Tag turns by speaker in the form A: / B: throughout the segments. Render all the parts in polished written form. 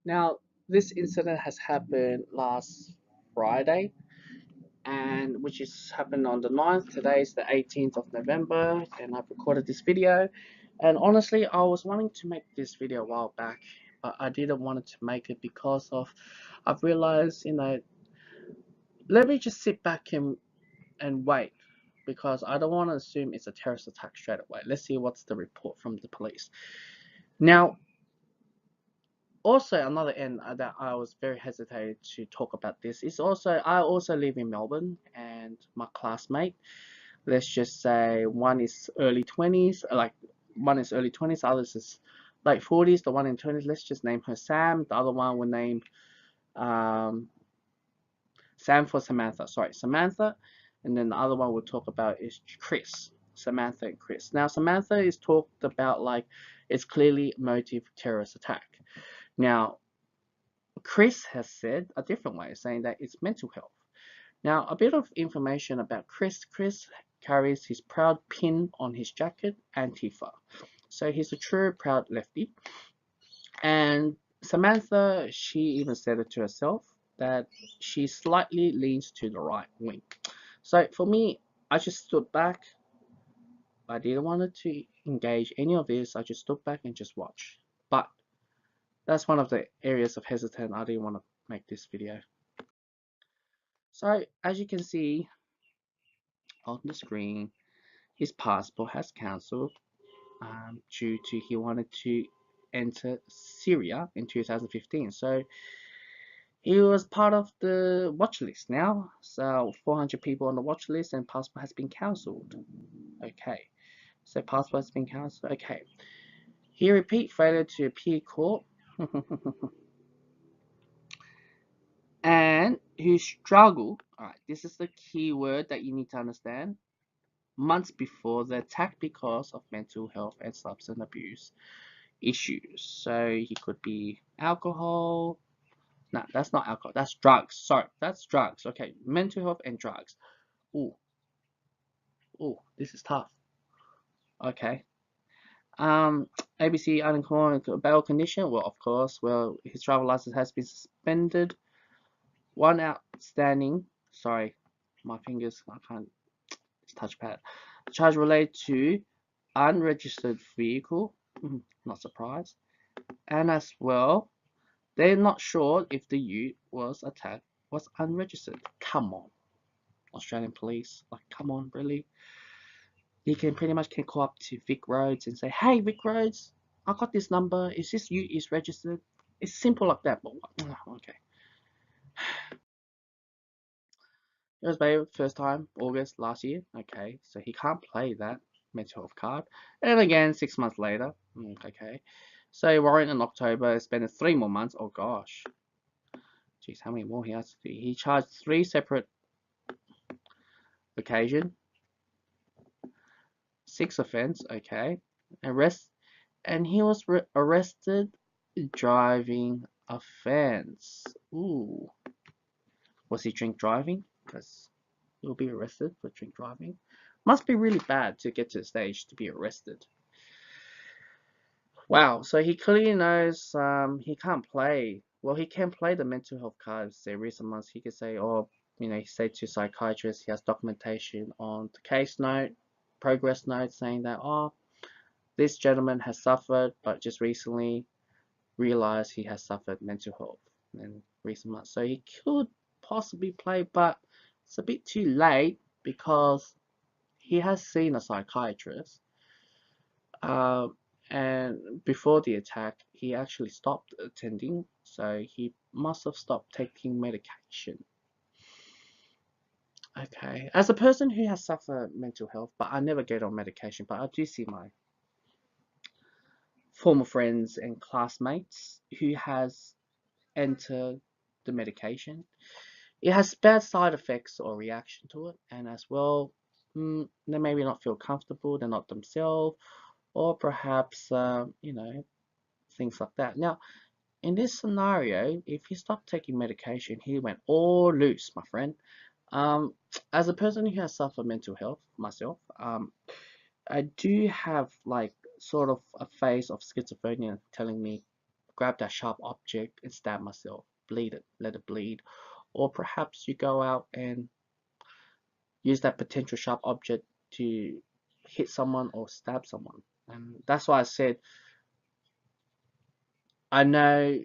A: Now, this incident has happened last Friday, and which is happened on the 9th. Today is the 18th of November, and I've recorded this video. And honestly, I was wanting to make this video a while back, but I didn't want to make it because of I've realized, let me just sit back and wait because I don't want to assume it's a terrorist attack straight away. Let's see what's the report from the police. Now, also another end that I was very hesitant to talk about this is also I also live in Melbourne, and my classmate, let's just say one is early 20s, like one is early 20s, others is late 40s, the one in 20s, let's just name her Sam, the other one will name um, Sam for Samantha, sorry, Samantha, and then the other one we'll talk about is Chris, Samantha and Chris. Now, Samantha is talked about like it's clearly motive terrorist attack. Now, Chris has said a different way, saying that it's mental health. Now, a bit of information about Chris. Chris carries his proud pin on his jacket, Antifa. So he's a true proud lefty. And Samantha, she even said it to herself that she slightly leans to the right wing. So for me, I just stood back. I didn't want to engage any of this. I just stood back and just watched. But that's one of the areas of hesitation I didn't want to make this video. So as you can see on the screen, his passport has cancelled due to he wanted to enter Syria in 2015. So he was part of the watch list now. So 400 people on the watch list, and passport has been cancelled. Okay. So passport has been cancelled. Okay. He repeat failure to appear court. And he struggled. Alright, this is the key word that you need to understand. Months before the attack because of mental health and substance abuse issues. So he could be alcohol. No, that's not alcohol. That's drugs. Sorry, that's drugs. Okay, mental health and drugs. Ooh, ooh, this is tough. Okay. Um, ABC unemployment bail condition. Well, of course. Well, his travel license has been suspended. One outstanding. Sorry, my fingers. I can't. It's touchpad. Charge related to unregistered vehicle. Not surprised. And as well, they're not sure if the youth was attacked was unregistered. Come on, Australian police. Like, come on, really? You can pretty much can call up to Vic Roads and say, "Hey, Vic Roads, I got this number. Is this you? Is registered?" It's simple like that. But okay, it was my first time August last year. Okay, so he can't play that mental health card. And again, 6 months later. Okay, so warrant in October. Spent 3 more months. Oh gosh. Jeez, how many more he has to do? He charged 3 separate occasion, 6 offense, okay. Arrest, and he was arrested driving offense. Ooh, was he drink driving? Because he'll be arrested for drink driving. Must be really bad to get to the stage to be arrested. Wow, so he clearly knows he can't play. Well, he can play the mental health cards. Say recent months he could say, oh, he said to psychiatrists he has documentation on the case note, progress note saying that, oh, this gentleman has suffered, but just recently realized he has suffered mental health in recent months. So he could possibly play, but it's a bit too late because he has seen a psychiatrist. Um, and before the attack, he actually stopped attending, so he must have stopped taking medication. Okay, as a person who has suffered mental health, but I never get on medication, but I do see my former friends and classmates who has entered the medication. It has bad side effects or reaction to it, and as well, they maybe not feel comfortable, they're not themselves, or perhaps, things like that. Now, in this scenario, if he stopped taking medication, he went all loose, my friend. Um, as a person who has suffered mental health myself, I do have like sort of a phase of schizophrenia telling me grab that sharp object and stab myself, bleed it, let it bleed. Or perhaps you go out and use that potential sharp object to hit someone or stab someone. And that's why I said I know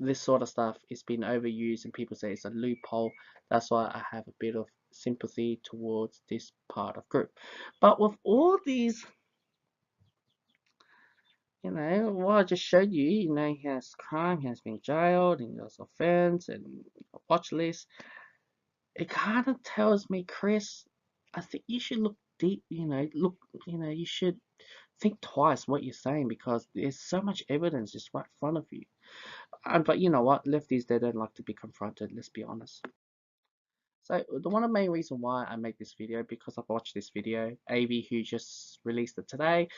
A: this sort of stuff is being overused and people say it's a loophole. That's why I have a bit of sympathy towards this part of group. But with all these, what I just showed you, he has crime, he has been jailed, and he has offense and a watch list. It kind of tells me, Chris, I think you should look deep, you should think twice what you're saying because there's so much evidence just right in front of you. But you know what? Lefties, they don't like to be confronted, let's be honest. So the one of the main reason why I make this video, because I've watched this video, AV who just released it today,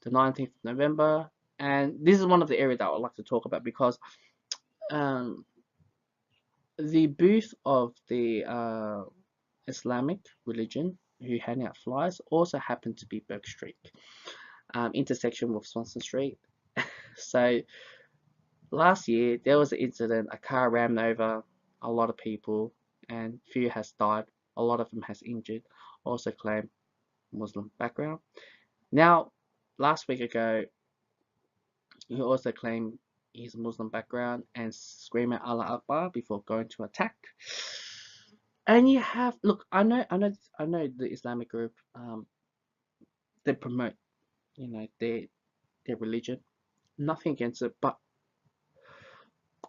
A: the 19th of November, and this is one of the areas that I would like to talk about because um, the booth of the Islamic religion who handing out flyers also happened to be Burke Street, intersection with Swanston Street. So last year there was an incident, a car ran over a lot of people and few has died, a lot of them has injured, also claim Muslim background. Now, last week ago, he also claimed his Muslim background and scream at Allah Akbar before going to attack. And you have, look, I know the Islamic group, they promote, their religion, nothing against it, but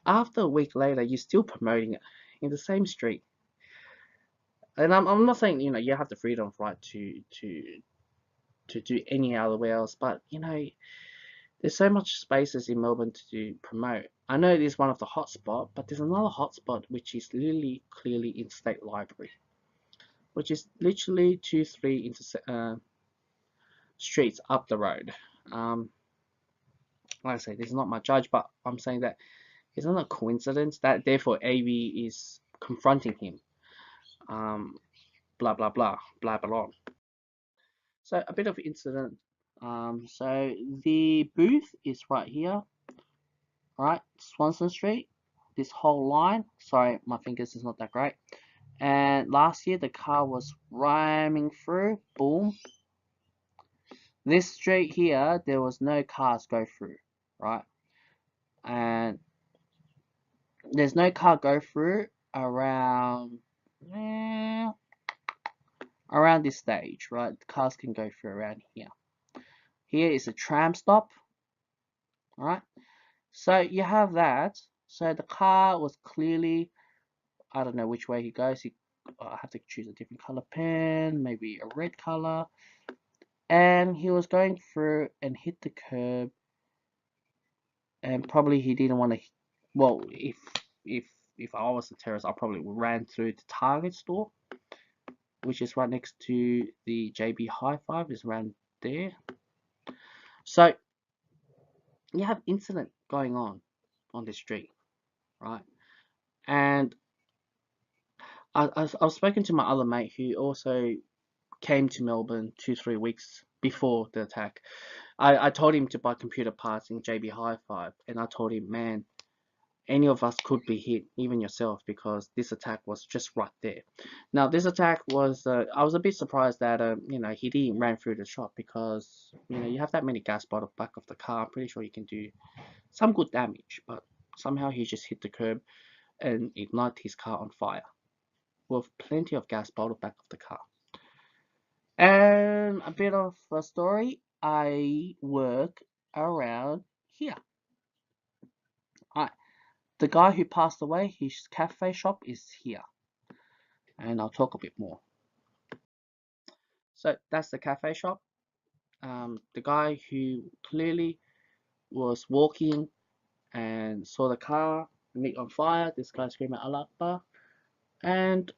A: after a week later, you're still promoting it in the same street. And I'm not saying, you have the freedom of right to do any other else, but there's so much spaces in Melbourne to promote. I know it is one of the hotspot, but there's another hotspot which is literally clearly in State Library, which is literally 2-3 streets up the road. Like I say, this is not my judge, but I'm saying that it's not a coincidence that therefore AV is confronting him. Blah blah blah blah blah. So a bit of incident. So the booth is right here, right? Swanston Street. This whole line. Sorry, my fingers is not that great. And last year the car was ramming through. Boom. This street here, there was no cars go through, right? And there's no car go through around around this stage, right? The cars can go through around here. Here is a tram stop, right? So you have that. So the car was clearly, I don't know which way he goes. I have to choose a different color pen, maybe a red color. And he was going through and hit the curb. And probably he didn't want to. Well, if if I was a terrorist, I probably ran through the Target store, which is right next to the JB Hi-Fi. Is around there. So you have incident going on the street, right? And I've spoken to my other mate who also came to Melbourne 2-3 weeks before the attack. I told him to buy computer parts in JB Hi-Fi, and I told him, man, any of us could be hit, even yourself, because this attack was just right there. Now, this attack was, I was a bit surprised that, he didn't ran through the shop because, you have that many gas bottle back of the car. I'm pretty sure you can do some good damage, but somehow he just hit the curb and ignited his car on fire with plenty of gas bottle back of the car. And a bit of a story, I work around here. Alright, the guy who passed away, his cafe shop is here. And I'll talk a bit more. So that's the cafe shop. The guy who clearly was walking and saw the car lit on fire, this guy screaming Allah Akbar, and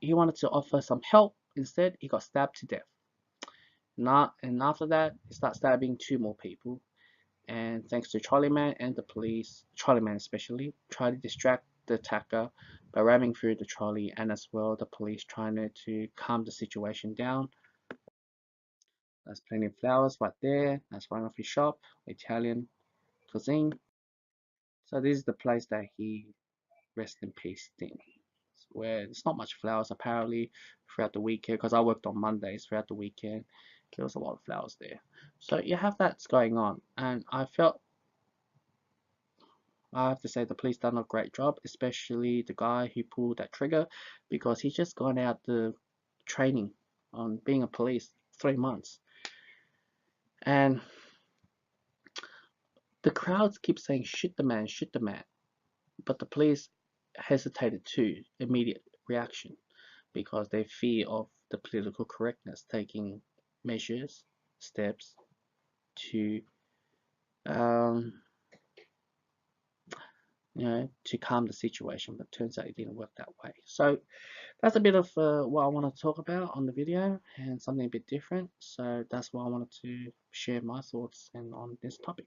A: he wanted to offer some help. Instead, he got stabbed to death. And after that, he started stabbing 2 more people. And thanks to Charlie Man and the police, Charlie Man especially, tried to distract the attacker by ramming through the trolley, and as well the police trying to calm the situation down. There's plenty of flowers right there. That's one of his shop, Italian cuisine. So this is the place that he rest in peace in, where there's not much flowers apparently throughout the weekend, because I worked on Mondays throughout the weekend. There was a lot of flowers there. So you have that's going on, and I have to say the police done a great job, especially the guy who pulled that trigger, because he's just gone out the training on being a police 3 months. And the crowds keep saying shoot the man, but the police hesitated to immediate reaction because they fear of the political correctness, taking measures, steps to um, to calm the situation. But turns out it didn't work that way. So that's a bit of what I want to talk about on the video, and something a bit different. So that's why I wanted to share my thoughts and on this topic.